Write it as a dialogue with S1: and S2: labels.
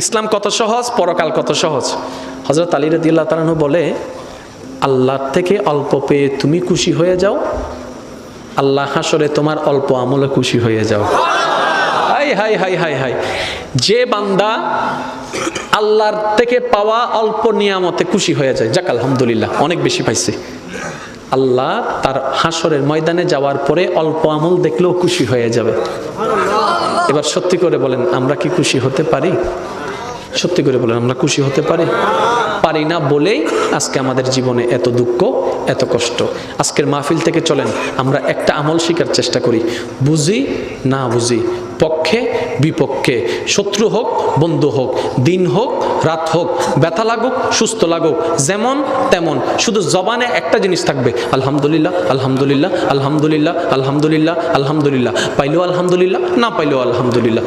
S1: ইসলাম কত সহজ, পরকাল কত সহজ। হযরত আলী রাদিয়াল্লাহু তাআলা আনহু বলে, আল্লাহর থেকে অল্প পেয়ে তুমি খুশি হয়ে যাও, আল্লাহ হাসরে তোমার অল্প আমলে খুশি হয়ে যাও। High high high high high, যে বান্দা আল্লাহর থেকে পাওয়া অল্প নিয়ামতে খুশি হয়ে যায়, যাক আলহামদুলিল্লাহ অনেক বেশি পাইছে, আল্লাহ তার হাসরের ময়দানে যাওয়ার পরে অল্প আমল দেখলেও খুশি হয়ে যাবে। এবার সত্যি করে বলেন, আমরা কি খুশি হতে পারি? সত্যি করে বলেন, আমরা খুশি হতে পারি? পারি না বলেই আজকে আমাদের জীবনে এত দুঃখ, এত কষ্ট। আজকের মাহফিল থেকে চলেন আমরা একটা আমল শিখার চেষ্টা করি, বুঝি না বুঝি, পক্ষে বিপক্ষে, শত্রু হোক বন্ধু হোক, দিন হোক রাত হোক, ব্যথা লাগুক সুস্থ লাগুক, যেমন তেমন, শুধু জবানে একটা জিনিস থাকবে, আলহামদুলিল্লাহ আলহামদুলিল্লাহ আলহামদুলিল্লাহ আলহামদুলিল্লাহ আলহামদুলিল্লাহ, পাইলেও আলহামদুলিল্লাহ, না পাইলেও আলহামদুলিল্লাহ।